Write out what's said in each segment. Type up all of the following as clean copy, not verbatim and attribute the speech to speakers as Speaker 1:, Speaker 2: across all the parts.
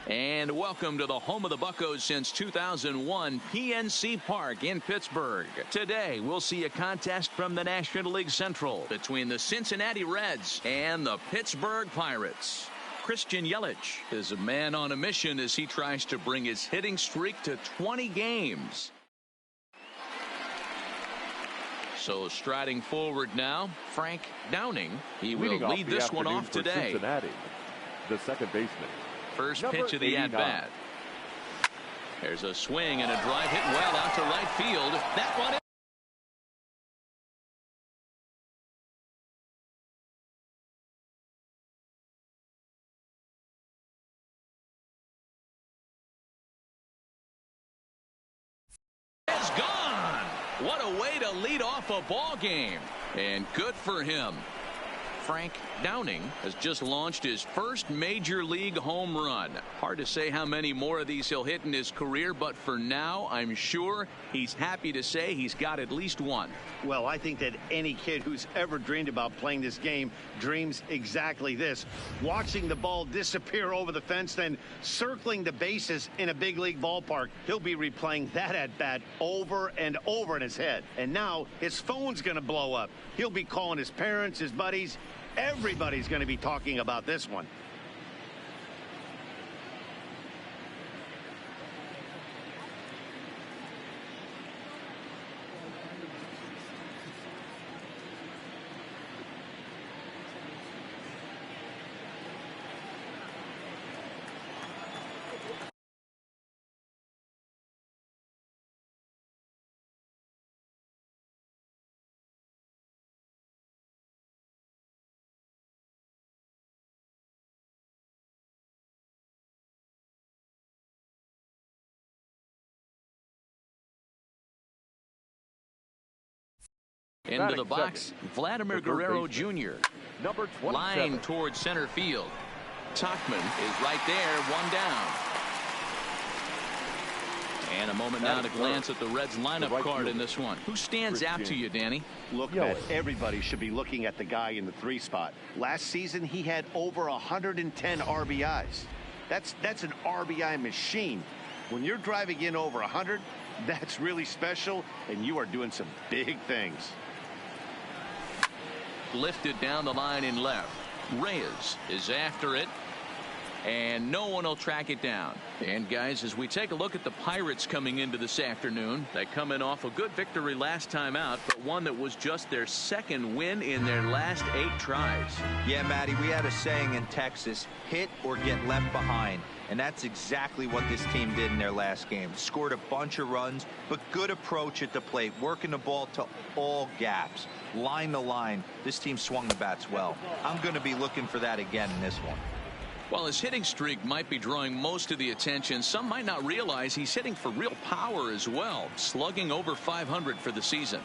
Speaker 1: And welcome to the home of the Buccos since 2001, PNC Park in Pittsburgh. Today, we'll see a contest from the National League Central between the Cincinnati Reds and the Pittsburgh Pirates. Christian Yelich is a man on a mission as he tries to bring his hitting streak to 20 games. So striding forward now, Frank Downing. He will lead this one off today.
Speaker 2: Cincinnati, the second baseman.
Speaker 1: First pitch of the at-bat. There's a swing and a drive hit well out to right field. That one is gone. What a way to lead off a ball game. And good for him. Frank Downing has just launched his first major league home run. Hard to say how many more of these he'll hit in his career, but for now, I'm sure he's happy to say he's got at least one.
Speaker 3: Well, I think that any kid who's ever dreamed about playing this game dreams exactly this. Watching the ball disappear over the fence, then circling the bases in a big league ballpark. He'll be replaying that at-bat over and over in his head. And now his phone's going to blow up. He'll be calling his parents, his buddies. Everybody's going to be talking about this one.
Speaker 1: Into the box, Vladimir Guerrero Jr.
Speaker 2: Number 27.
Speaker 1: Line towards center field. Tachman is right there, one down. And a moment now to glance at the Reds lineup card in this one. Who stands out to you, Danny?
Speaker 3: Look, Matt, everybody should be looking at the guy in the 3 spot. Last season, he had over 110 RBIs. That's an RBI machine. When you're driving in over 100, that's really special, and you are doing some big things.
Speaker 1: Lifted down the line in left. Reyes is after it, and no one will track it down. And guys, as we take a look at the Pirates coming into this afternoon, they come in off a good victory last time out, but one that was just their second win in their last 8 tries.
Speaker 4: Yeah, Matty, we had a saying in Texas, hit or get left behind. And that's exactly what this team did in their last game. Scored a bunch of runs, but good approach at the plate, working the ball to all gaps, line to line. This team swung the bats well. I'm going to be looking for that again in this one.
Speaker 1: While his hitting streak might be drawing most of the attention, some might not realize he's hitting for real power as well, slugging over 500 for the season.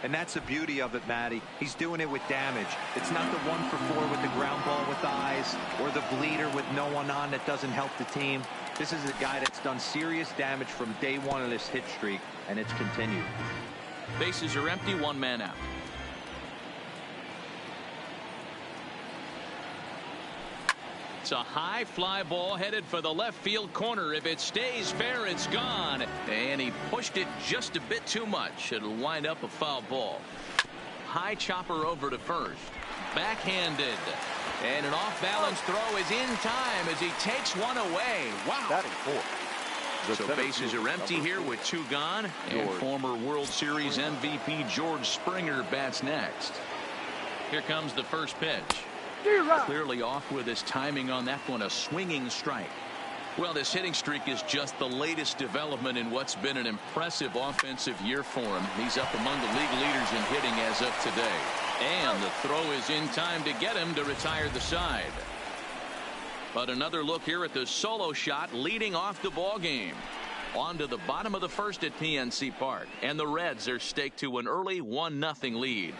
Speaker 4: And that's the beauty of it, Matty. He's doing it with damage. It's not the 1 for 4 with the ground ball with eyes or the bleeder with no one on that doesn't help the team. This is a guy that's done serious damage from day 1 of this hit streak, and it's continued.
Speaker 1: Bases are empty, 1 man out. It's a high fly ball headed for the left field corner. If it stays fair, it's gone. And he pushed it just a bit too much. It'll wind up a foul ball. High chopper over to first. Backhanded. And an off-balance throw is in time as he takes one away. Wow.
Speaker 2: Batting 4.
Speaker 1: So bases are empty here with 2 gone. And former World Series MVP George Springer bats next. Here comes the first pitch. Clearly off with his timing on that one, a swinging strike. Well, this hitting streak is just the latest development in what's been an impressive offensive year for him. He's up among the league leaders in hitting as of today. And the throw is in time to get him to retire the side. But another look here at the solo shot leading off the ball game. On to the bottom of the first at PNC Park. And the Reds are staked to an early 1-0 lead.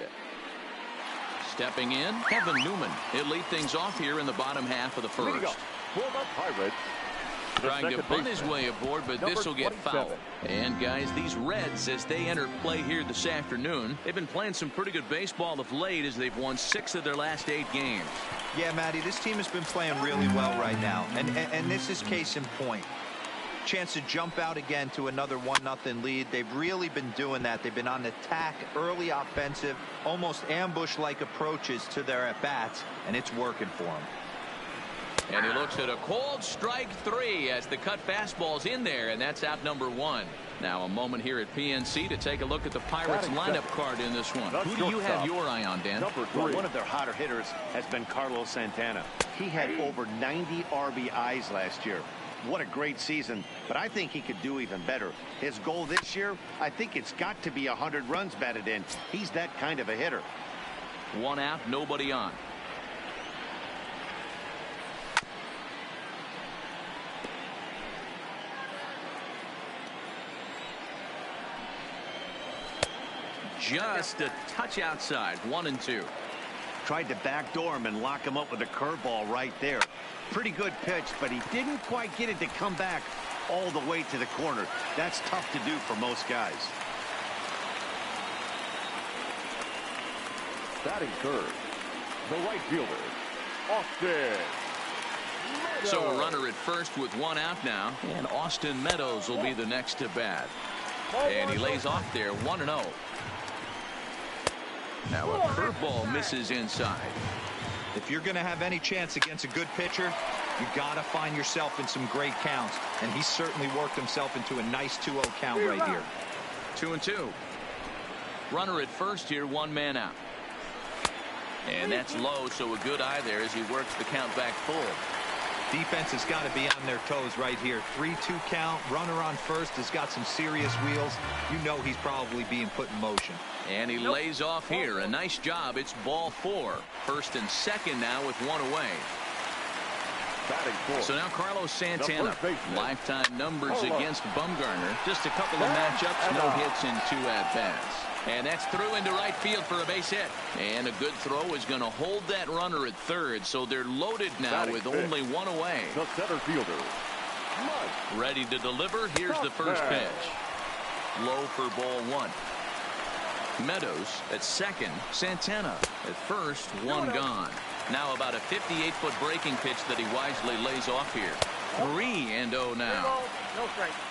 Speaker 1: Stepping in, Kevin Newman. He'll lead things off here in the bottom half of the first.
Speaker 2: For the Pirates,
Speaker 1: Trying to bunt his way aboard, but this will get
Speaker 2: 27.
Speaker 1: fouled. And guys, these Reds, as they enter play here this afternoon, they've been playing some pretty good baseball of late as they've won 6 of their last 8 games.
Speaker 4: Yeah, Matty, this team has been playing really well right now, and this is case in point. Chance to jump out again to another 1-0 lead. They've really been doing that. They've been on attack, early offensive, almost ambush-like approaches to their at-bats, and it's working for them.
Speaker 1: And he looks at a cold strike 3 as the cut fastball's in there, and that's out number 1. Now a moment here at PNC to take a look at the Pirates lineup card in this one. Who do you have your eye on, Dan?
Speaker 3: Well, one of their hotter hitters has been Carlos Santana. He had over 90 RBIs last year. What a great season, but I think he could do even better. His goal this year, I think it's got to be 100 runs batted in. He's that kind of a hitter.
Speaker 1: 1 out, nobody on. Just a touch outside, 1-2.
Speaker 3: Tried to backdoor him and lock him up with a curveball right there. Pretty good pitch, but he didn't quite get it to come back all the way to the corner. That's tough to do for most guys.
Speaker 2: Batting third, the right fielder, Austin.
Speaker 1: So a runner at first with 1 out now, and Austin Meadows will be the next to bat. And he lays off there, 1-0. Now a curveball misses inside.
Speaker 4: If you're going to have any chance against a good pitcher, you got to find yourself in some great counts, and he certainly worked himself into a nice 2-0 count right here.
Speaker 1: 2-2. Runner at first here, 1 man out. And that's low, so a good eye there as he works the count back full.
Speaker 4: Defense has got to be on their toes right here. 3-2 count. Runner on first has got some serious wheels. You know he's probably being put in motion.
Speaker 1: And he lays off here. A nice job. It's ball 4. First and second now with 1 away. So now Carlos Santana. Lifetime numbers against Bumgarner. Just a couple of matchups. No hits and 2 at-bats. And that's through into right field for a base hit. And a good throw is going to hold that runner at third. So they're loaded now with only 1 away.
Speaker 2: The center fielder.
Speaker 1: Ready to deliver. Here's the first pitch. Low for ball 1. Meadows at second. Santana at first. 1 gone. Now about a 58-foot breaking pitch that he wisely lays off here. 3-0 now.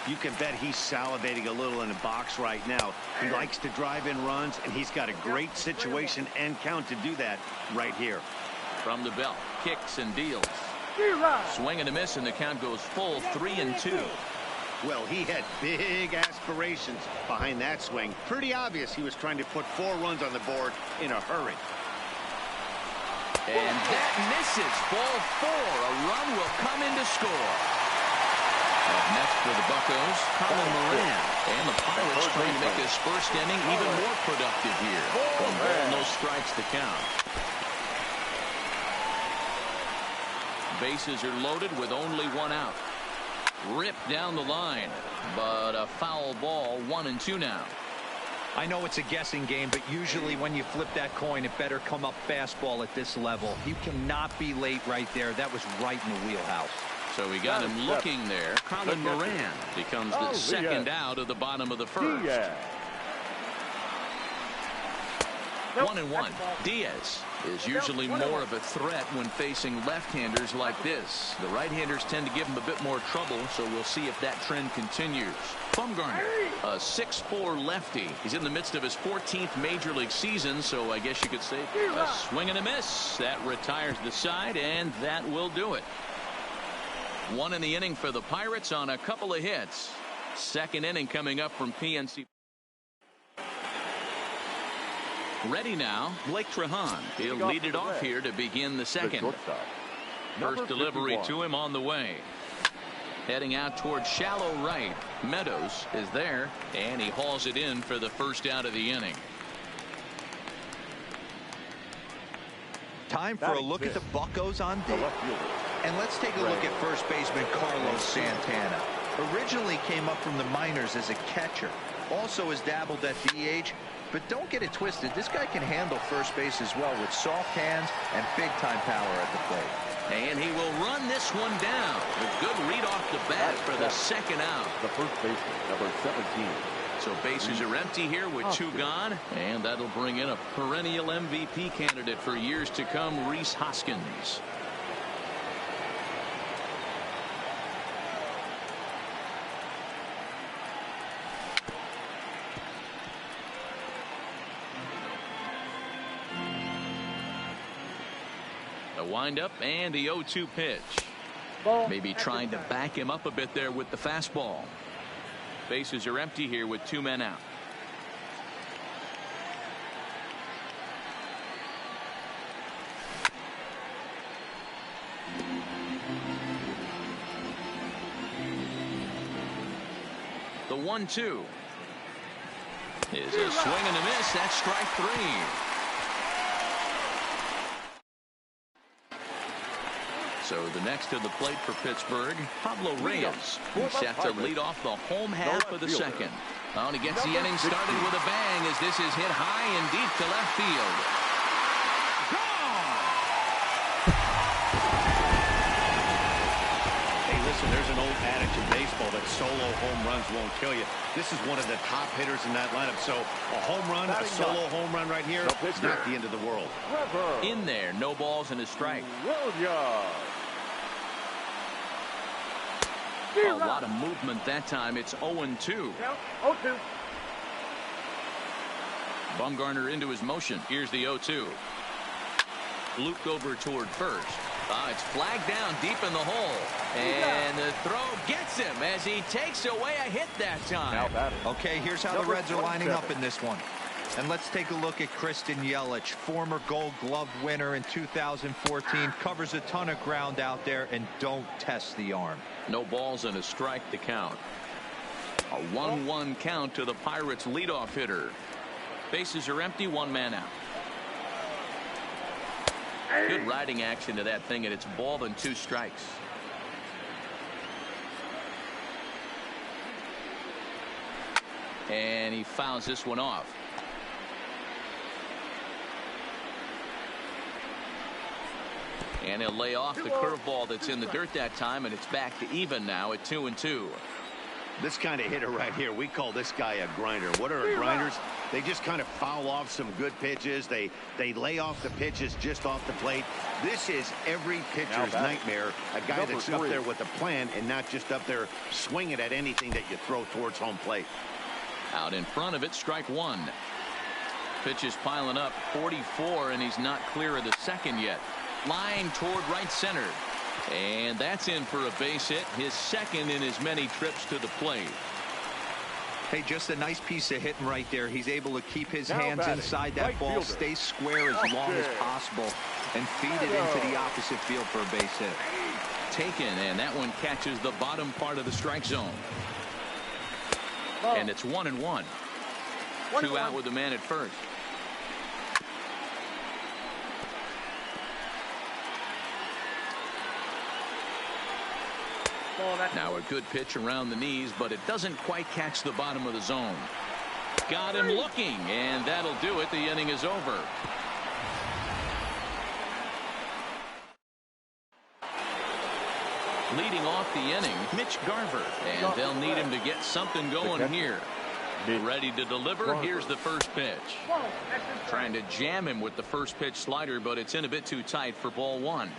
Speaker 3: You can bet he's salivating a little in the box right now. He likes to drive in runs, and he's got a great situation and count to do that right here.
Speaker 1: From the belt, kicks and deals. Swing and a miss, and the count goes full, 3-2.
Speaker 3: Well, he had big aspirations behind that swing. Pretty obvious he was trying to put 4 runs on the board in a hurry.
Speaker 1: And that misses. Ball 4. A run will come in to score. Up next for the Buccos, Colin Moran. And the Pirates trying to make this first inning even more productive here. 1 ball, no strikes to count. Bases are loaded with only 1 out. Ripped down the line, but a foul ball. 1-2 now.
Speaker 4: I know it's a guessing game, but usually when you flip that coin, it better come up fastball at this level. You cannot be late right there. That was right in the wheelhouse.
Speaker 1: So we got him looking there. Colin Moran becomes the second out of the bottom of the first. 1-1. Diaz is usually more of a threat when facing left-handers like this. The right-handers tend to give him a bit more trouble, so we'll see if that trend continues. Bumgarner, a 6'4" lefty. He's in the midst of his 14th major league season, so I guess you could say a swing and a miss. That retires the side, and that will do it. 1 in the inning for the Pirates on a couple of hits. Second inning coming up from PNC. Ready now, Blake Trahan. He'll lead it off here to begin the second. First delivery to him on the way. Heading out towards shallow right. Meadows is there, and he hauls it in for the first out of the inning.
Speaker 4: Time for a look at the Buccos on deck. And let's take a look at first baseman Carlos Santana. Originally came up from the minors as a catcher. Also has dabbled at DH. But don't get it twisted. This guy can handle first base as well with soft hands and big-time power at the plate.
Speaker 1: And he will run this one down. A good read off the bat for the second out.
Speaker 2: The first baseman, number 17.
Speaker 1: So bases are empty here with 2 gone. And that'll bring in a perennial MVP candidate for years to come, Rhys Hoskins. The windup and the 0-2 pitch. Maybe trying to back him up a bit there with the fastball. Bases are empty here with 2 men out. The 1-2 is a swing and a miss. That's strike 3. So the next to the plate for Pittsburgh, Pablo Reyes. He's set to lead off the home half of the second. Oh, and he gets the inning started with a bang as this is hit high and deep to left field. Gone!
Speaker 3: Hey, listen, there's an old adage in baseball that solo home runs won't kill you. This is one of the top hitters in that lineup. So a home run, a solo home run right here, it's not the end of the world.
Speaker 1: In there, no balls and a strike. A lot of movement that time. It's 0-2.
Speaker 5: 0-2.
Speaker 1: Bumgarner into his motion. Here's the 0-2. Luke over toward first. It's flagged down deep in the hole. And the throw gets him as he takes away a hit that time.
Speaker 4: Okay, here's how the Reds are lining up in this one. And let's take a look at Christian Yelich, former Gold Glove winner in 2014. Covers a ton of ground out there and don't test the arm.
Speaker 1: No balls and a strike to count. A 1-1 count to the Pirates leadoff hitter. Bases are empty, 1 man out. Good riding action to that thing, and it's ball and 2 strikes. And he fouls this one off. And he'll lay off the curveball that's in the dirt that time, and it's back to even now at 2-2.
Speaker 3: This kind of hitter right here, we call this guy a grinder. What are grinders? They just kind of foul off some good pitches. They lay off the pitches just off the plate. This is every pitcher's nightmare. A guy that's up there with a plan and not just up there swinging at anything that you throw towards home plate.
Speaker 1: Out in front of it, strike 1. Pitch is piling up, 44, and he's not clear of the second yet. Line toward right center. And that's in for a base hit, his second in as many trips to the plate.
Speaker 4: Hey, just a nice piece of hitting right there. He's able to keep his hands inside that ball, stay square as long as possible, and feed it into the opposite field for a base hit.
Speaker 1: Taken, and that one catches the bottom part of the strike zone. And it's 1-1. 2 out with the man at first. Now a good pitch around the knees, but it doesn't quite catch the bottom of the zone. Got him looking, and that'll do it. The inning is over. Leading off the inning, Mitch Garver, and they'll need him to get something going here. Ready to deliver. Here's the first pitch. Trying to jam him with the first pitch slider, but it's in a bit too tight for ball 1.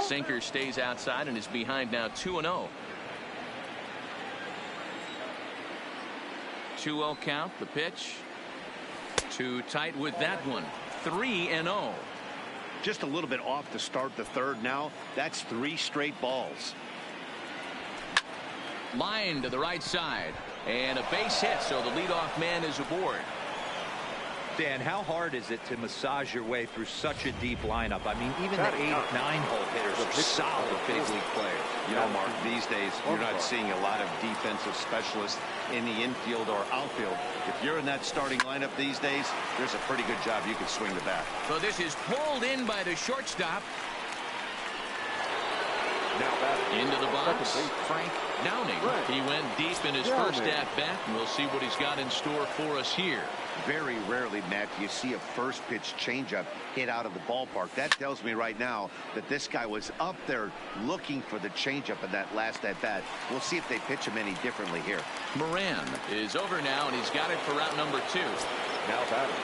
Speaker 1: Sinker stays outside and is behind now 2-0. 2-0 count. The pitch. Too tight with that one. 3-0.
Speaker 3: Just a little bit off to start the third now. That's 3 straight balls.
Speaker 1: Line to the right side. And a base hit, so the leadoff man is aboard.
Speaker 4: Dan, how hard is it to massage your way through such a deep lineup? I mean, even the 8, 9-hole hitters are solid big league players.
Speaker 3: You know, Mark, these days you're not seeing a lot of defensive specialists in the infield or outfield. If you're in that starting lineup these days, there's a pretty good job you can swing the bat.
Speaker 1: So this is pulled in by the shortstop.
Speaker 2: Now
Speaker 1: Into the box, Frank Downing. He went deep in his first at-bat, and we'll see what he's got in store for us here.
Speaker 3: Very rarely, Matt, do you see a first pitch changeup hit out of the ballpark. That tells me right now that this guy was up there looking for the changeup in that last at-bat. We'll see if they pitch him any differently here.
Speaker 1: Moran is over now, and he's got it for out number 2.
Speaker 2: Now batting.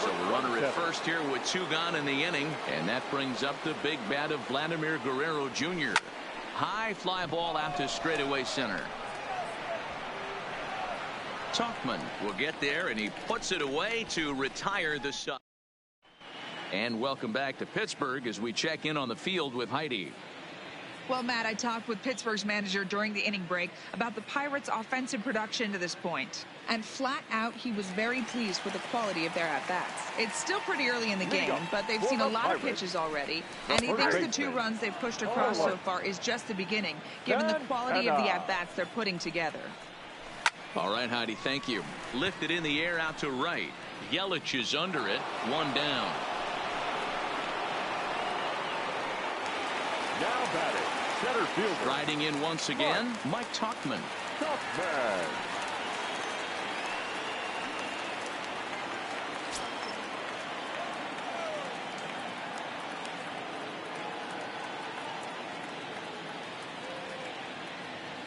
Speaker 1: So the runner at first here with 2 gone in the inning, and that brings up the big bat of Vladimir Guerrero Jr. High fly ball out to straightaway center. Tuchman will get there, and he puts it away to retire the side. And welcome back to Pittsburgh as we check in on the field with Heidi.
Speaker 5: Well, Matt, I talked with Pittsburgh's manager during the inning break about the Pirates' offensive production to this point. And flat out, he was very pleased with the quality of their at-bats. It's still pretty early in the game, but they've seen a lot of pitches already. And he thinks the 2 runs they've pushed across so far is just the beginning, given the quality of the at-bats they're putting together.
Speaker 1: All right, Heidi, thank you. Lifted in the air out to right. Yelich is under it. 1 down.
Speaker 2: Now batting. Center fielder.
Speaker 1: Riding in once again, Mike Tuchman.
Speaker 2: Tuchman.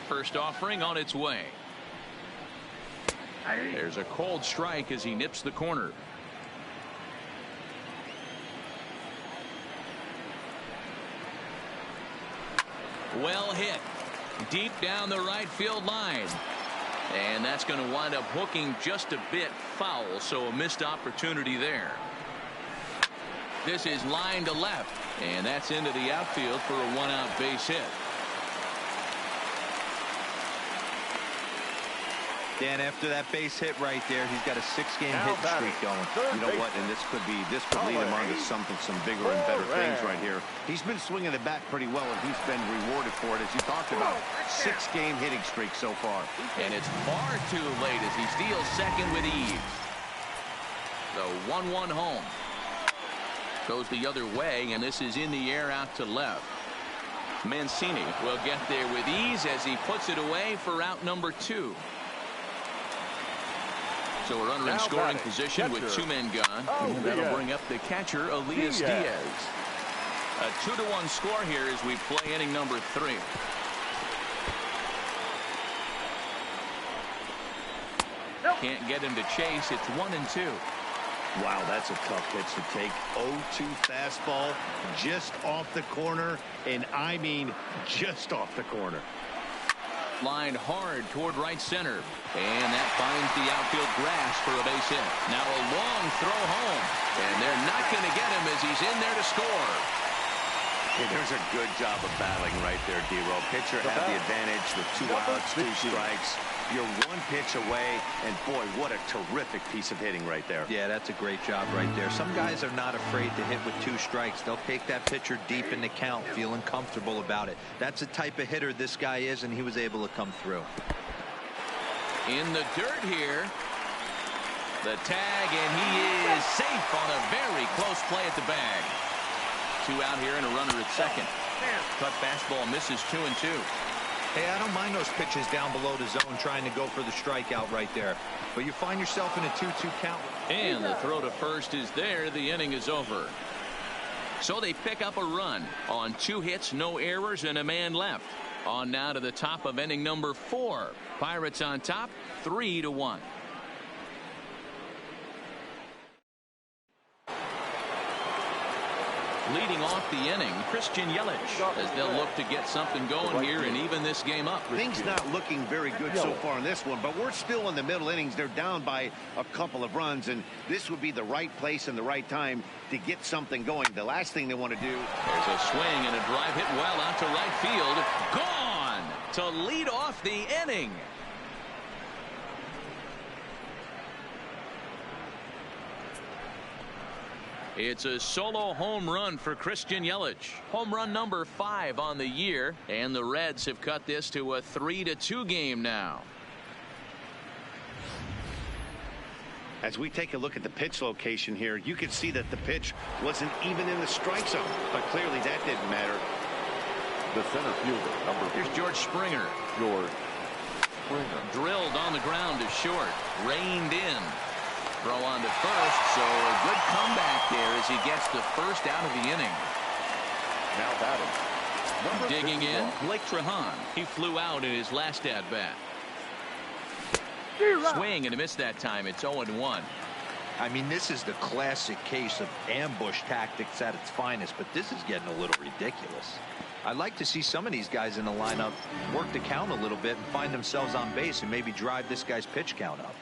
Speaker 1: First offering on its way. There's a cold strike as he nips the corner. Well hit. Deep down the right field line. And that's going to wind up hooking just a bit foul, so a missed opportunity there. This is line to left, and that's into the outfield for a 1-out base hit.
Speaker 4: Dan, after that base hit right there, he's got a 6-game hit streak going.
Speaker 3: You know what? And this could lead him on to some bigger and better things right here. He's been swinging the bat pretty well, and he's been rewarded for it, as you talked about. 6-game hitting streak so far.
Speaker 1: And it's far too late as he steals second with ease. The 1-1 home. Goes the other way, and this is in the air out to left. Mancini will get there with ease as he puts it away for out number 2. So a runner in scoring position with 2 men gone. And that'll bring up the catcher, Elias Diaz. A 2-1 score here as we play inning number 3. Can't get him to chase. It's 1-2.
Speaker 3: Wow, that's a tough pitch to take. 0-2 fastball just off the corner, and I mean just off the corner.
Speaker 1: Lined hard toward right center, and that finds the outfield grass for a base hit. Now a long throw home, and they're not going to get him as he's in there to score.
Speaker 3: Hey, there's a good job of battling right there, D-Row. Pitcher had the advantage with 2 outs, 2 strikes. You're 1 pitch away, and boy, what a terrific piece of hitting right there.
Speaker 4: Yeah, that's a great job right there. Some guys are not afraid to hit with 2 strikes. They'll take that pitcher deep in the count, feeling comfortable about it. That's the type of hitter this guy is, and he was able to come through.
Speaker 1: In the dirt here. The tag, and he is safe on a very close play at the bag. 2 out here and a runner at second. Cut fastball misses 2-2.
Speaker 4: Hey, I don't mind those pitches down below the zone trying to go for the strikeout right there. But you find yourself in a 2-2 count.
Speaker 1: And the throw to first is there. The inning is over. So they pick up a run on 2 hits, no errors, and a man left. On now to the top of inning number 4. Pirates on top, 3-1. Leading off the inning, Christian Yelich, as they'll look to get something going here and even this game up.
Speaker 3: Things not looking very good so far in this one, but we're still in the middle innings. They're down by a couple of runs, and this would be the right place and the right time to get something going. The last thing they want to do.
Speaker 1: There's a swing and a drive hit well out to right field. Gone to lead off the inning. It's a solo home run for Christian Yelich. Home run number 5 on the year, and the Reds have cut this to a 3-2 game now.
Speaker 3: As we take a look at the pitch location here, you can see that the pitch wasn't even in the strike zone, but clearly that didn't matter.
Speaker 2: The center fielder, number 3.
Speaker 1: Here's George Springer.
Speaker 2: George Springer.
Speaker 1: Drilled on the ground to short. Reined in. Throw on to first, so a good comeback there as he gets the first out of the inning.
Speaker 2: Now batting. Number
Speaker 1: Digging
Speaker 2: 51.
Speaker 1: in, Blake Trehan. He flew out in his last at-bat. Swing and a miss that time. It's 0-1.
Speaker 4: I mean, this is the classic case of ambush tactics at its finest, but this is getting a little ridiculous. I'd like to see some of these guys in the lineup work the count a little bit and find themselves on base and maybe drive this guy's pitch count up.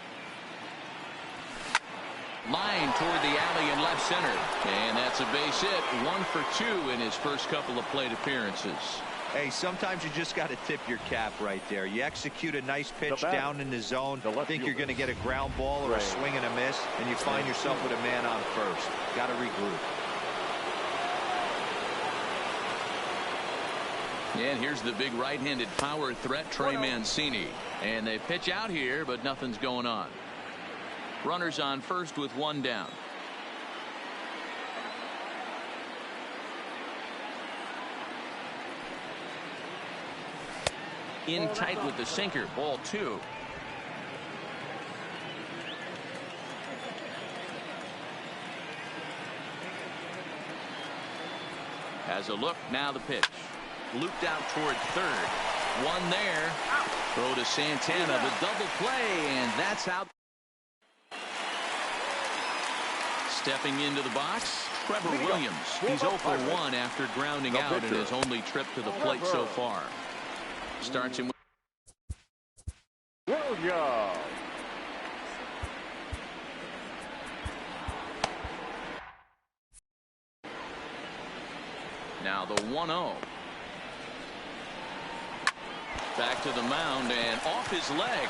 Speaker 1: Line toward the alley in left center. And that's a base hit. 1 for 2 in his first couple of plate appearances.
Speaker 4: Hey, sometimes you just got to tip your cap right there. You execute a nice pitch down in the zone, think you're going to get a ground ball or a swing and a miss, and you find yourself with a man on first. Got to regroup.
Speaker 1: And here's the big right-handed power threat, Trey Mancini. And they pitch out here, but nothing's going on. Runners on first with 1 down. In tight with the sinker. Ball 2. Has a look. Now the pitch. Looped out toward third. 1 there. Throw to Santana. The double play. And that's out. Stepping into the box, Trevor Williams. He's 0 for 1 after grounding out in his only trip to the plate so far. Starts him with
Speaker 2: Williams.
Speaker 1: now the 1-0. Back to the mound and off his leg.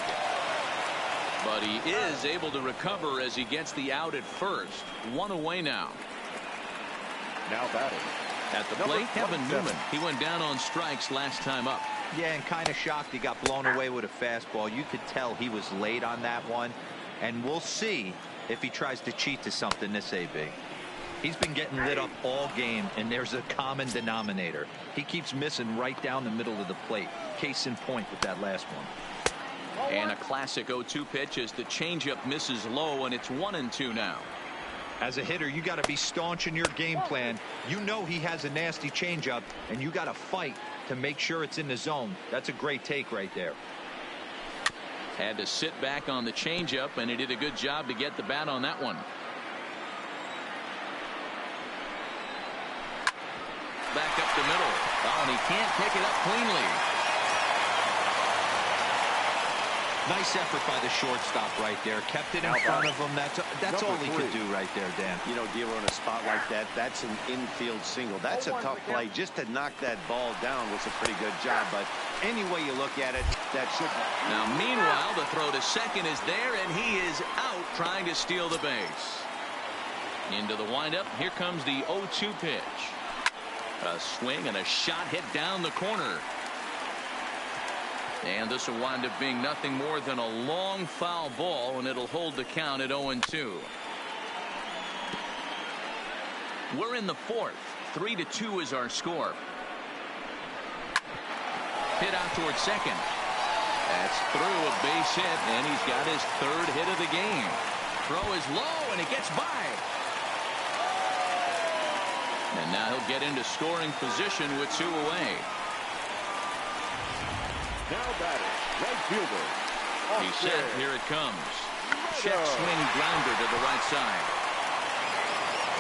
Speaker 1: But he is able to recover as he gets the out at first. 1 away now.
Speaker 2: Now batting.
Speaker 1: At the plate, Kevin Newman. He went down on strikes last time up.
Speaker 4: Yeah, and kind of shocked he got blown away with a fastball. You could tell he was late on that one. And we'll see if he tries to cheat to something this AB. He's been getting lit up all game, and there's a common denominator. He keeps missing right down the middle of the plate. Case in point with that last one.
Speaker 1: And a classic 0-2 pitch as the changeup misses low, and it's 1-2 now.
Speaker 4: As a hitter, you got to be staunch in your game plan. You know he has a nasty changeup, and you got to fight to make sure it's in the zone. That's a great take right there.
Speaker 1: Had to sit back on the changeup, and he did a good job to get the bat on that one. Back up the middle. Oh, and he can't pick it up cleanly.
Speaker 4: Nice effort by the shortstop right there. Kept it in front of him. That's all he could do right there, Dan.
Speaker 3: You know, Dealer, in a spot like that, that's an infield single. That's a tough play. Just to knock that ball down was a pretty good job. But any way you look at it, that should.
Speaker 1: Now, meanwhile, the throw to second is there, and he is out trying to steal the base. Into the windup. Here comes the 0-2 pitch. A swing and a shot hit down the corner. And this will wind up being nothing more than a long foul ball, and it'll hold the count at 0-2. We're in the 4th. 3-2 is our score. Hit out towards second. That's through a base hit, and he's got his 3rd hit of the game. Throw is low, and it gets by. And now he'll get into scoring position with 2 away.
Speaker 2: Now batting, right fielder.
Speaker 1: He's set. Here it comes. Check swing grounder to the right side.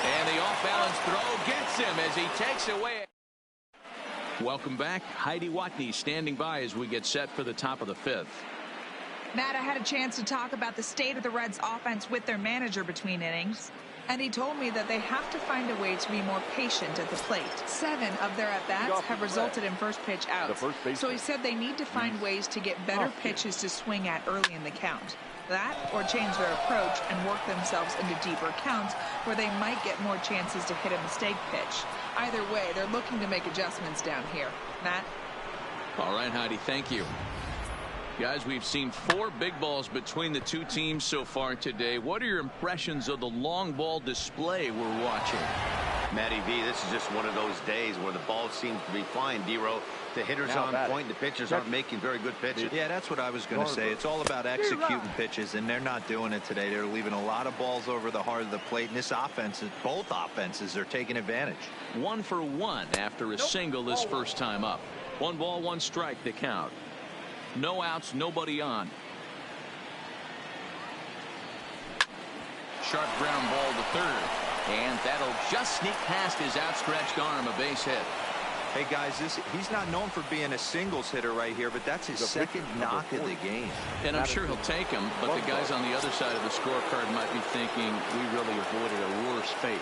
Speaker 1: And the off-balance throw gets him as he takes away. Welcome back. Heidi Watney standing by as we get set for the top of the 5th.
Speaker 5: Matt, I had a chance to talk about the state of the Reds offense with their manager between innings. And he told me that they have to find a way to be more patient at the plate. 7 of their at-bats have resulted in first pitch outs. So he said they need to find ways to get better pitches to swing at early in the count. That or change their approach and work themselves into deeper counts where they might get more chances to hit a mistake pitch. Either way, they're looking to make adjustments down here. Matt?
Speaker 1: All right, Heidi, thank you. Guys, we've seen 4 big balls between the 2 teams so far today. What are your impressions of the long ball display we're watching?
Speaker 3: Matty V, this is just one of those days where the ball seems to be flying, D-Row. The hitters on point, the pitchers aren't making very good pitches.
Speaker 4: Yeah, that's what I was going to say. It's all about executing pitches, and they're not doing it today. They're leaving a lot of balls over the heart of the plate, and this offense, both offenses are taking advantage.
Speaker 1: 1 for 1 after a single this first time up. 1 ball, 1 strike the count. No outs, nobody on. Sharp ground ball to third. And that'll just sneak past his outstretched arm, a base hit.
Speaker 4: Hey, guys, he's not known for being a singles hitter right here, but that's his second knock of the game.
Speaker 1: And I'm sure he'll take him, but the guys on the other side of the scorecard might be thinking we really avoided a worse fate.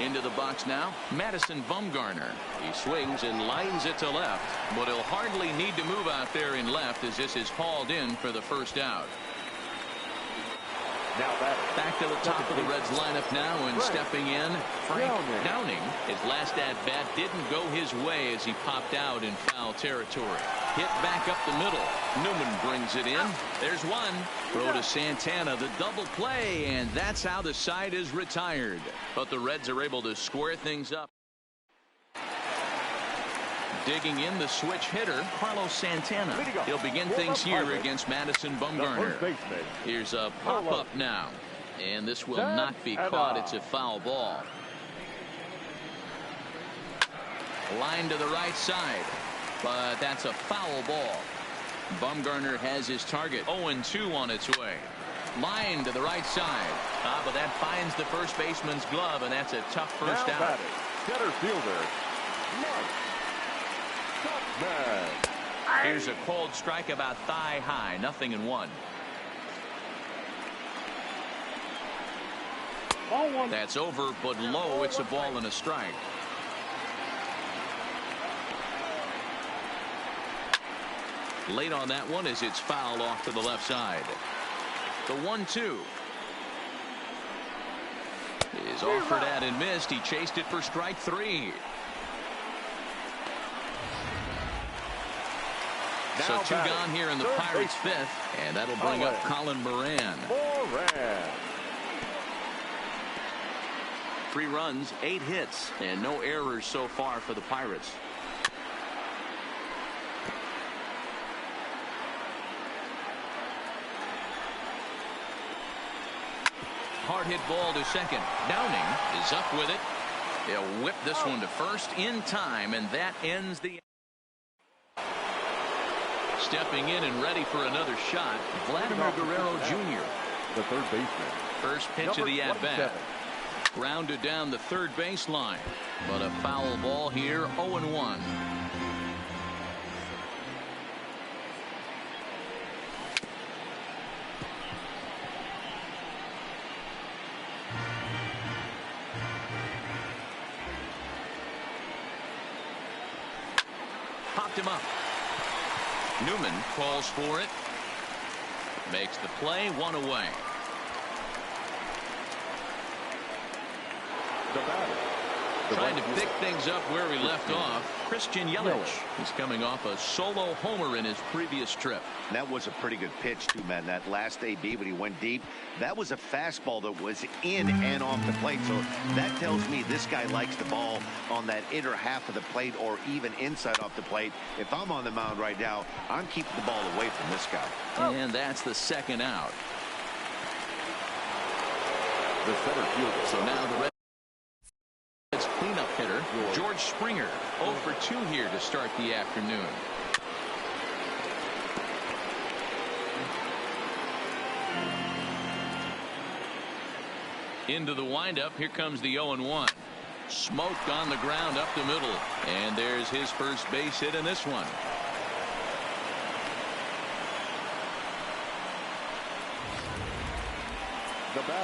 Speaker 1: Into the box now, Madison Bumgarner. He swings and lines it to left, but he'll hardly need to move out there in left as this is hauled in for the first out.
Speaker 2: Now
Speaker 1: back to the top of the Reds lineup now, and stepping in, Frank Downing. His last at-bat didn't go his way as he popped out in foul territory. Hit back up the middle. Newman brings it in. There's one. Throw to Santana, the double play, and that's how the side is retired. But the Reds are able to square things up. Digging in, the switch hitter, Carlos Santana. He'll begin things here against Madison Bumgarner. Here's a pop-up now. And this will not be caught. It's a foul ball. Line to the right side. But that's a foul ball. Bumgarner has his target. 0-2 on its way. Line to the right side. But that finds the first baseman's glove, and that's a tough first out.
Speaker 2: Center fielder, Mark.
Speaker 1: Here's a cold strike about thigh high. 0-1. That's over, but low. It's a ball and a strike. Late on that one as it's fouled off to the left side. The 1-2 is offered at and missed. He chased it for strike 3. So 2 gone here in the Pirates' 5th, and that'll bring up Colin Moran. 3 runs, 8 hits, and no errors so far for the Pirates. Hard hit ball to second. Downing is up with it. They'll whip this one to first in time, and that ends the. Stepping in and ready for another shot, Vladimir Guerrero Jr.
Speaker 2: The third baseman.
Speaker 1: First pitch of the at-bat. Grounded down the third baseline, but a foul ball here. 0-1. Popped him up. Newman calls for it. Makes the play. 1 away. Trying to pick things up where we left off. Christian Yelich. He's coming off a solo homer in his previous trip.
Speaker 3: That was a pretty good pitch too, man. That last AB when he went deep, that was a fastball that was in and off the plate. So that tells me this guy likes the ball on that inner half of the plate or even inside off the plate. If I'm on the mound right now, I'm keeping the ball away from this guy.
Speaker 1: And that's the second out.
Speaker 2: The center fielder.
Speaker 1: So now the Reds cleanup hitter, George Springer, 0 for 2 here to start the afternoon. Into the windup. Here comes the 0-1. Smoked on the ground up the middle. And there's his first base hit in this one.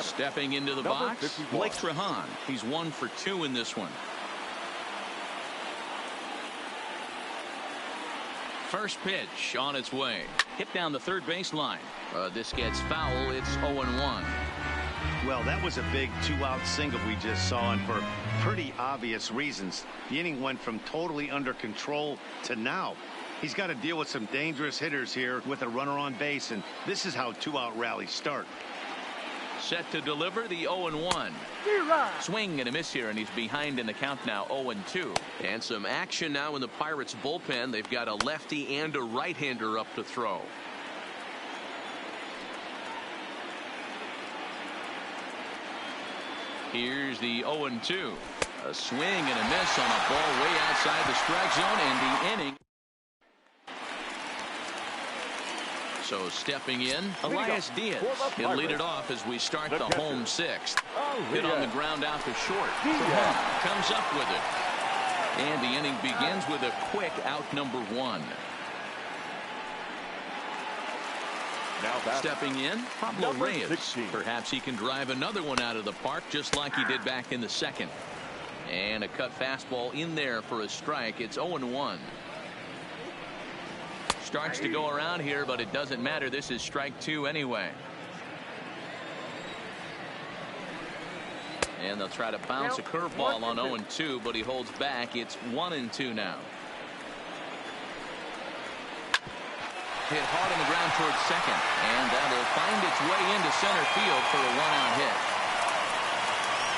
Speaker 1: Stepping into the box,
Speaker 2: 51.
Speaker 1: Blake Trehan. He's 1 for 2 in this one. First pitch on its way. Hit down the third baseline. This gets foul. It's 0-1.
Speaker 3: Well, that was a big 2-out single we just saw, and for pretty obvious reasons. The inning went from totally under control to now. He's got to deal with some dangerous hitters here with a runner on base, and this is how 2-out rallies start.
Speaker 1: Set to deliver the 0-1. Swing and a miss here, and he's behind in the count now, 0-2.
Speaker 6: And some action now in the Pirates bullpen. They've got a lefty and a right-hander up to throw.
Speaker 1: Here's the 0-2. A swing and a miss on a ball way outside the strike zone, and the inning. So stepping in, Elias Diaz. He'll lead it off as we start the home sixth. Hit on the ground out to short. Comes up with it. And the inning begins with a quick out number 1. Stepping in, Pablo Reyes.
Speaker 2: 16.
Speaker 1: Perhaps he can drive another one out of the park just like he did back in the second. And a cut fastball in there for a strike. It's 0-1. Starts to go around here, but it doesn't matter. This is strike 2 anyway. And they'll try to bounce a curveball on 0-2, but he holds back. It's 1-2 now. Hit hard on the ground towards second, and that will find its way into center field for a 1-out hit.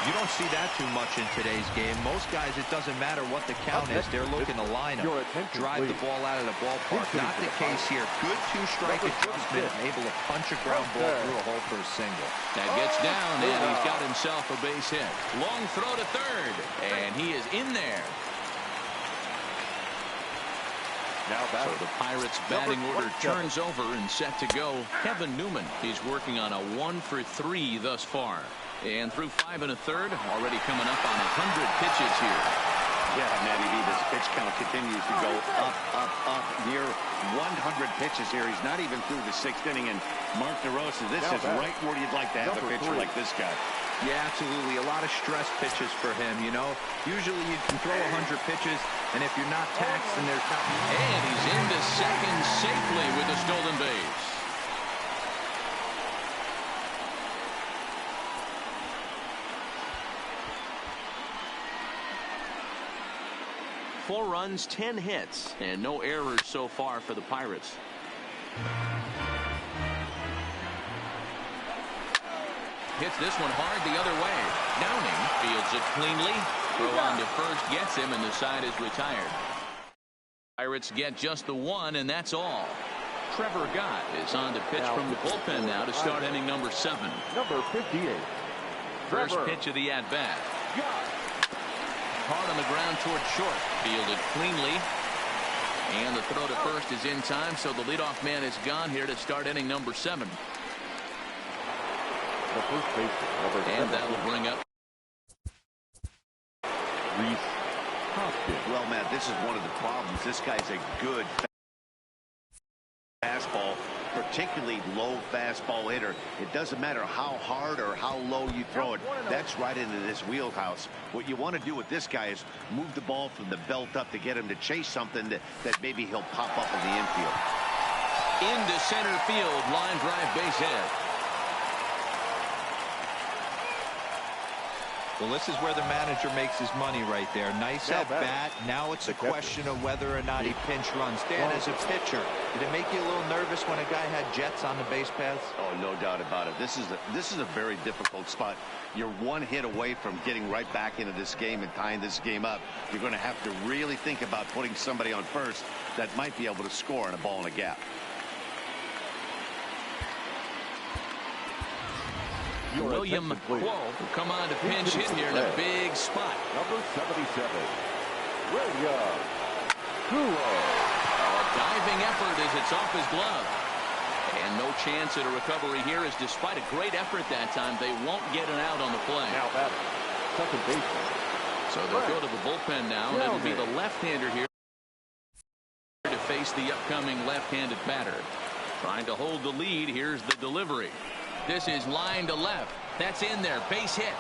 Speaker 4: You don't see that too much in today's game. Most guys, it doesn't matter what the count is. They're looking to line up, drive the ball out of the ballpark. Not the case here. Good two-strike adjustment, able to punch a ground ball through a hole for a single.
Speaker 1: That gets down, and he's got himself a base hit. Long throw to third, and he is in there. So the Pirates batting order turns over and set to go. Kevin Newman, he's working on a 1 for 3 thus far. And through 5 1/3, already coming up on 100 pitches here.
Speaker 3: Yeah, Matty B, this pitch count continues to go up, near 100 pitches here. He's not even through the 6th inning. And Mark DeRosa, this is right where you'd like to have a pitcher like this guy.
Speaker 4: Yeah, absolutely. A lot of stress pitches for him, you know. Usually you can throw 100 pitches, and if you're not taxed, then there's not.
Speaker 1: And he's into second safely with a stolen base. Four runs, 10 hits, and no errors so far for the Pirates. Hits this one hard the other way. Downing fields it cleanly. Throw on to first gets him, and the side is retired. Pirates get just the 1, and that's all. Trevor Gott is on to pitch from the bullpen now to start inning number 7.
Speaker 2: Number 58.
Speaker 1: First pitch of the at-bat. Hard on the ground toward short. Fielded cleanly. And the throw to first is in time, so the leadoff man is gone here to start inning number 7.
Speaker 2: The first baseman, number 7.
Speaker 1: And that will bring up
Speaker 2: Reese Hoskins.
Speaker 3: Well, Matt, this is one of the problems. This guy's a good fastball, particularly low fastball hitter. It doesn't matter how hard or how low you throw it. That's right into this wheelhouse. What you want to do with this guy is move the ball from the belt up to get him to chase something that maybe he'll pop up in the infield.
Speaker 1: Into center field, line drive base hit.
Speaker 4: Well, this is where the manager makes his money right there. Nice at bat. Now it's a question of whether or not he pinch runs. Dan, as a pitcher, did it make you a little nervous when a guy had jets on the base paths?
Speaker 3: Oh, no doubt about it. This is a very difficult spot. You're one hit away from getting right back into this game and tying this game up. You're going to have to really think about putting somebody on first that might be able to score on a ball in a gap.
Speaker 1: William Quo will come on to pinch hit here in a big spot.
Speaker 2: Number 77. William Quo.
Speaker 1: A diving effort as it's off his glove. And no chance at a recovery here, as despite a great effort that time, they won't get an out on the play.
Speaker 2: Now batting, second baseman.
Speaker 1: So they'll go to the bullpen now, and it'll be the left-hander here to face the upcoming left-handed batter. Trying to hold the lead. Here's the delivery. This is line to left. That's in there. Base hit.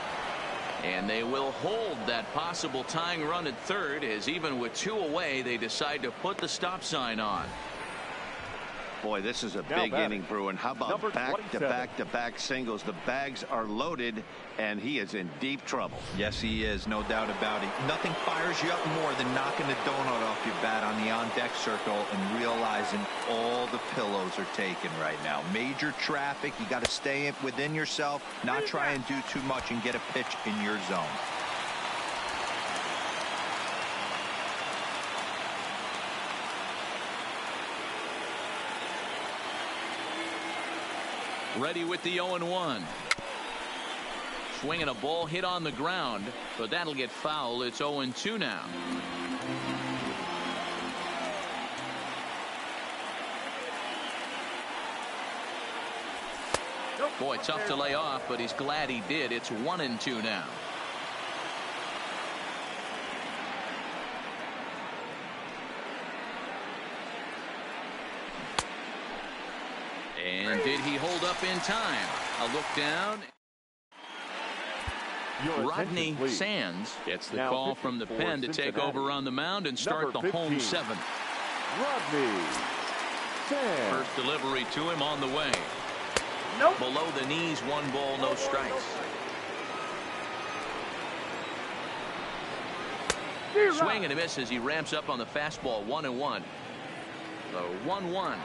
Speaker 1: And they will hold that possible tying run at third, as even with 2 away, they decide to put the stop sign on.
Speaker 3: Boy, this is a big inning, Bruin. How about back-to-back-to-back singles? The bags are loaded, and he is in deep trouble.
Speaker 4: Yes, he is. No doubt about it. Nothing fires you up more than knocking the donut off your bat on the on-deck circle and realizing all the pillows are taken right now. Major traffic. You got to stay within yourself, not try and do too much and get a pitch in your zone.
Speaker 1: Ready with the 0-1. Swinging a ball hit on the ground, but that'll get foul. It's 0-2 now. Boy, tough to lay off, but he's glad he did. It's 1-2 now. And did he hold up in time? A look down. Rodney Sands gets the call from the pen to take over on the mound and start the home 7.
Speaker 2: Rodney Sands.
Speaker 1: First delivery to him on the way. Below the knees, 1 ball, no strikes. Swing and a miss as he ramps up on the fastball. 1-1. The 1-1.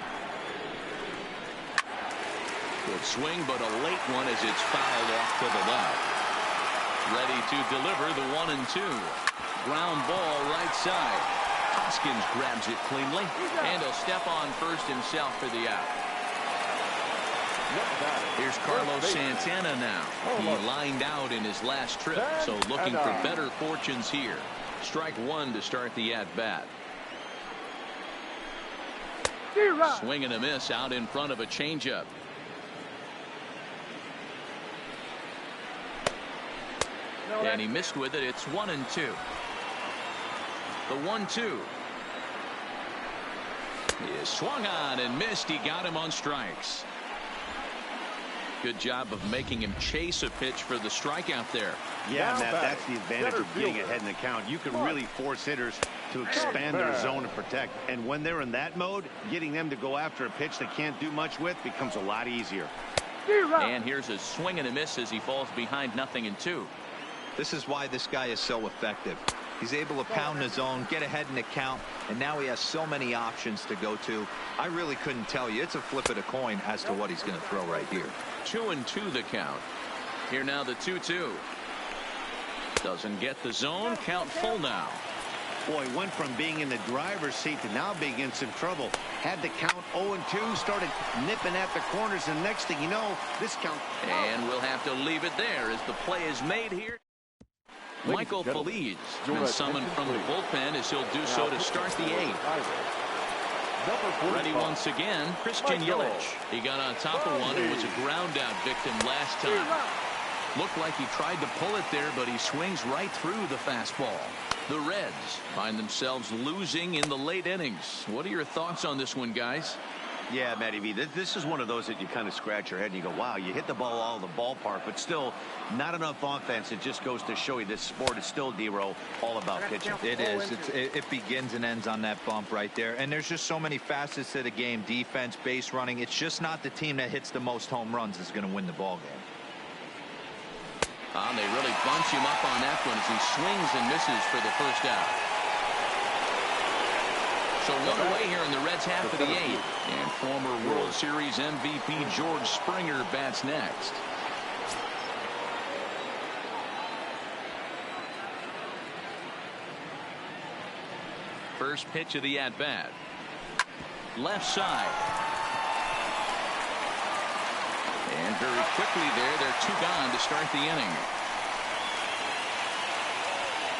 Speaker 1: Good swing, but a late one as it's fouled off to the left. Ready to deliver the 1-2. Ground ball right side. Hoskins grabs it cleanly, and he'll step on first himself for the out. Here's Carlos Santana now. He lined out in his last trip, so looking for better fortunes here. Strike 1 to start the at-bat. Swing and a miss out in front of a changeup. And he missed with it. It's 1-2. The 1-2 is swung on and missed. He got him on strikes. Good job of making him chase a pitch for the strikeout there.
Speaker 3: Yeah, Matt, that's the advantage of getting ahead in the count. You can really force hitters to expand their zone and protect. And when they're in that mode, getting them to go after a pitch they can't do much with becomes a lot easier.
Speaker 1: And here's a swing and a miss as he falls behind 0-2.
Speaker 4: This is why this guy is so effective. He's able to pound the zone, get ahead in the count, and now he has so many options to go to. I really couldn't tell you. It's a flip of the coin as to what he's going to throw right here.
Speaker 1: 2-2 the count. Here now the 2-2. Doesn't get the zone. Count full now.
Speaker 3: Boy, went from being in the driver's seat to now being in some trouble. Had the count 0-2, started nipping at the corners, and next thing you know, this count.
Speaker 1: And we'll have to leave it there as the play is made here. Michael Feliz been summoned from the bullpen as he'll do so to start the 8th. Ready once again, Christian Yelich. He got on top of one and was a ground out victim last time. Looked like he tried to pull it there, but he swings right through the fastball. The Reds find themselves losing in the late innings. What are your thoughts on this one, guys?
Speaker 3: Yeah, Matty V, this is one of those that you kind of scratch your head and you go, wow, you hit the ball all the ballpark, but still not enough offense. It just goes to show you this sport is still, D-Row, all about pitching.
Speaker 4: It is. It begins and ends on that bump right there. And there's just so many facets to the game. Defense, base running. It's just not the team that hits the most home runs is going to win the ball game.
Speaker 1: They really bunch him up on that one as he swings and misses for the first out. So one away here in the Reds half of the 8th. And former World Series MVP George Springer bats next. First pitch of the at-bat. Left side. And very quickly there, they're 2 gone to start the inning.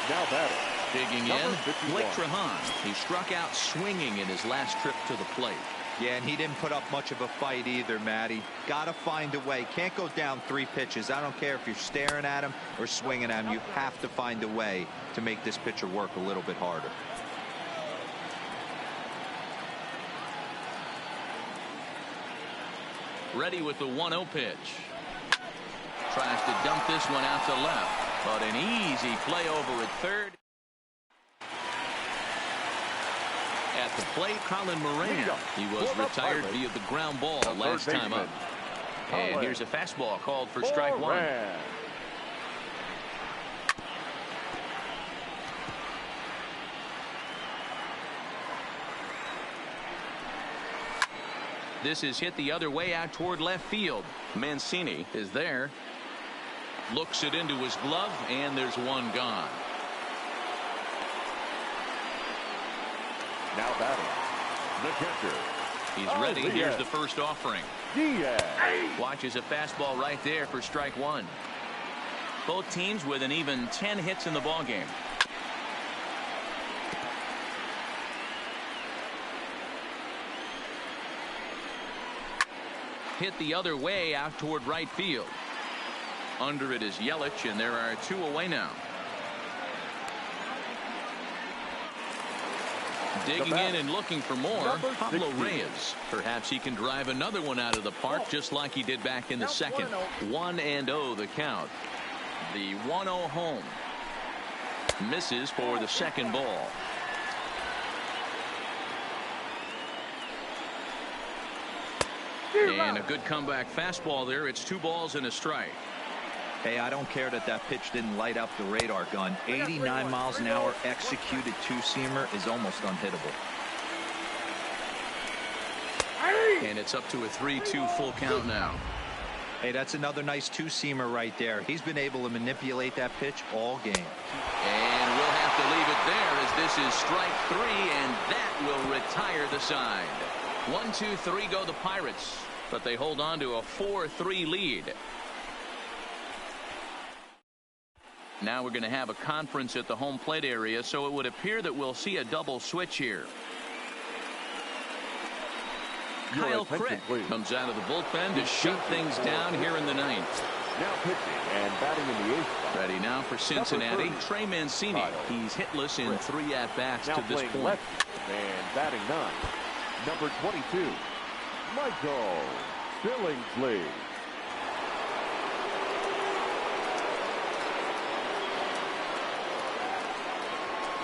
Speaker 2: Now batting.
Speaker 1: Digging in, Blake Trahan. He struck out swinging in his last trip to the plate.
Speaker 4: Yeah, and he didn't put up much of a fight either, Matty. Got to find a way. Can't go down 3 pitches. I don't care if you're staring at him or swinging at him. You have to find a way to make this pitcher work a little bit harder.
Speaker 1: Ready with the 1-0 pitch. Tries to dump this one out to left, but an easy play over at third. At the plate, Colin Moran. He was retired via the ground ball last time up. And here's a fastball called for strike one. This is hit the other way out toward left field. Mancini is there. Looks it into his glove, and there's one gone.
Speaker 2: Now batting, the catcher.
Speaker 1: He's ready. Here's the first offering.
Speaker 2: Diaz.
Speaker 1: Watches a fastball right there for strike one. Both teams with an even 10 hits in the ballgame. Hit the other way out toward right field. Under it is Yelich, and there are two away now. Digging in and looking for more, Pablo Reyes. Perhaps he can drive another one out of the park just like he did back in the second. 1-0 the count. The 1-0 home. Misses for the second ball. And a good comeback fastball there. It's 2 balls and a strike.
Speaker 4: Hey, I don't care that pitch didn't light up the radar gun. 89 miles an hour executed two-seamer is almost unhittable.
Speaker 1: And it's up to a 3-2 full count now.
Speaker 4: Hey, that's another nice two-seamer right there. He's been able to manipulate that pitch all game.
Speaker 1: And we'll have to leave it there as this is strike 3, and that will retire the side. 1-2-3 go the Pirates, but they hold on to a 4-3 lead. Now we're going to have a conference at the home plate area, so it would appear that we'll see a double switch here. Kyle Crick comes out of the bullpen to shut things down here in the 9th.
Speaker 2: Now pitching and batting in the 8th.
Speaker 1: Ready now for Cincinnati, Trey Mancini. He's hitless in 3 at-bats to this point.
Speaker 2: Left and batting 9. Number 22, Michael Billingsley.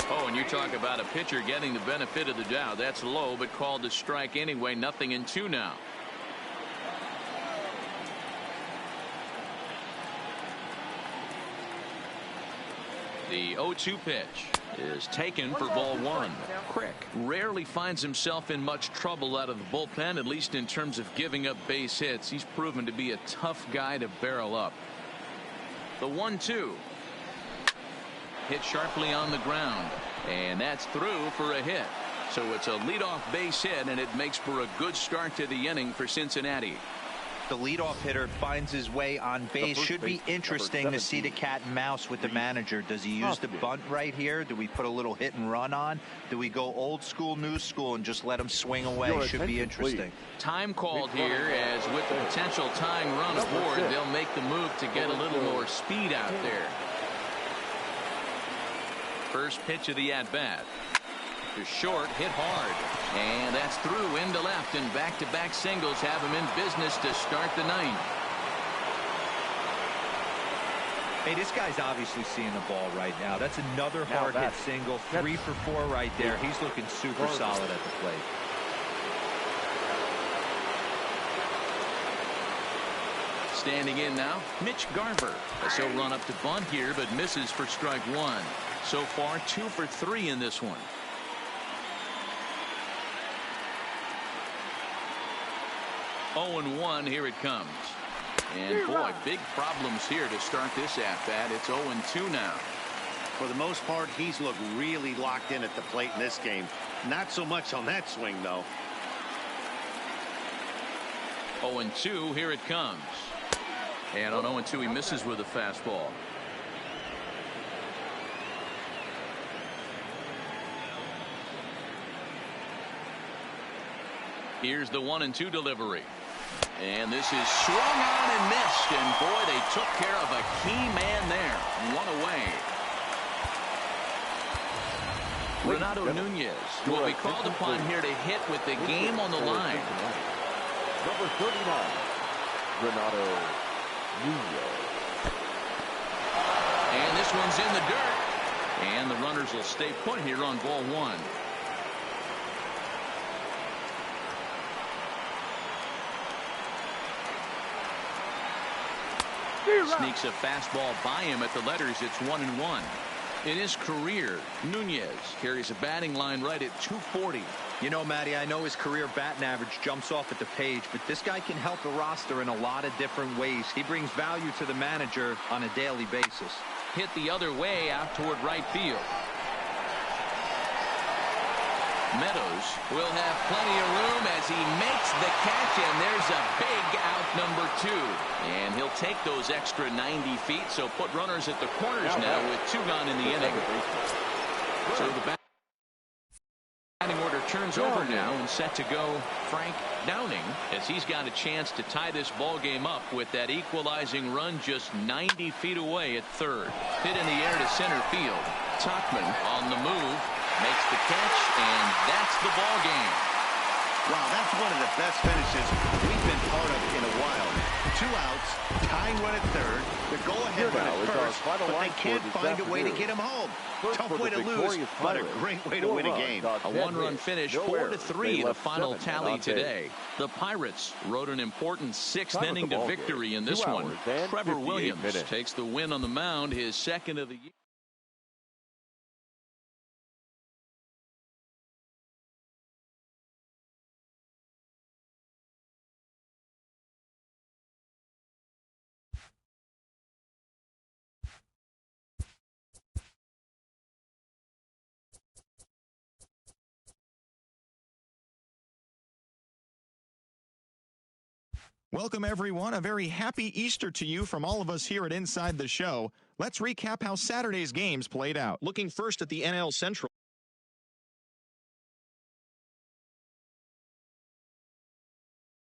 Speaker 1: Oh, and you talk about a pitcher getting the benefit of the doubt. That's low, but called a strike anyway. 0-2 now. The 0-2 pitch is taken for ball 1. Crick rarely finds himself in much trouble out of the bullpen, at least in terms of giving up base hits. He's proven to be a tough guy to barrel up. The 1-2. Hit sharply on the ground, and that's through for a hit. So it's a leadoff base hit, and it makes for a good start to the inning for Cincinnati.
Speaker 4: The leadoff hitter finds his way on base. Should be interesting to see the cat and mouse with the manager. Does he use the bunt right here? Do we put a little hit and run on? Do we go old school, new school, and just let him swing away? Should be interesting.
Speaker 1: Time called here, as with the potential tying run aboard, they'll make the move to get a little more speed out there. First pitch of the at-bat. To short, hit hard, and that's through into left, and back-to-back singles have him in business to start the 9th.
Speaker 4: Hey, this guy's obviously seeing the ball right now. That's another hard hit single. 3 for 4 right there. He's looking super solid at the plate.
Speaker 1: Standing in now, Mitch Garver. He'll run up to bunt here, but misses for strike 1. So far, 2 for 3 in this one. 0-1, here it comes. And boy, big problems here to start this at-bat. It's 0-2 now.
Speaker 3: For the most part, he's looked really locked in at the plate in this game. Not so much on that swing, though.
Speaker 1: 0-2, here it comes. And on 0-2, he misses with a fastball. Here's the 1-2 delivery. And this is swung on and missed. And boy, they took care of a key man there. 1 away. Renato Nunez will be called upon here to hit with the game on the line.
Speaker 2: Number 39, Renato Nunez.
Speaker 1: And this one's in the dirt. And the runners will stay put here on ball 1. Sneaks a fastball by him at the letters. It's 1-1. In his career, Nunez carries a batting line right at 240.
Speaker 4: You know, Matty, I know his career batting average jumps off at the page, but this guy can help the roster in a lot of different ways. He brings value to the manager on a daily basis.
Speaker 1: Hit the other way out toward right field. Meadows will have plenty of room as he makes the catch, and there's a big out number 2. And he'll take those extra 90 feet, so put runners at the corners now with 2 gone in the inning. So the batting order turns over now and set to go Frank Downing, as he's got a chance to tie this ball game up with that equalizing run just 90 feet away at third. Hit in the air to center field. Tauchman on the move. Makes the catch, and that's the ball game.
Speaker 3: Wow, that's one of the best finishes we've been part of in a while. 2 outs, tying run at third, the go-ahead run at first, but they can't find a way to get him home. Tough way to lose, but a great way to win a game.
Speaker 1: A 1-run finish, 4-3, the final tally today. The Pirates rode an important 6th inning to victory in this one. Trevor Williams takes the win on the mound, his 2nd of the year.
Speaker 7: Welcome, everyone. A very happy Easter to you from all of us here at Inside the Show. Let's recap how Saturday's games played out. Looking first at the NL Central.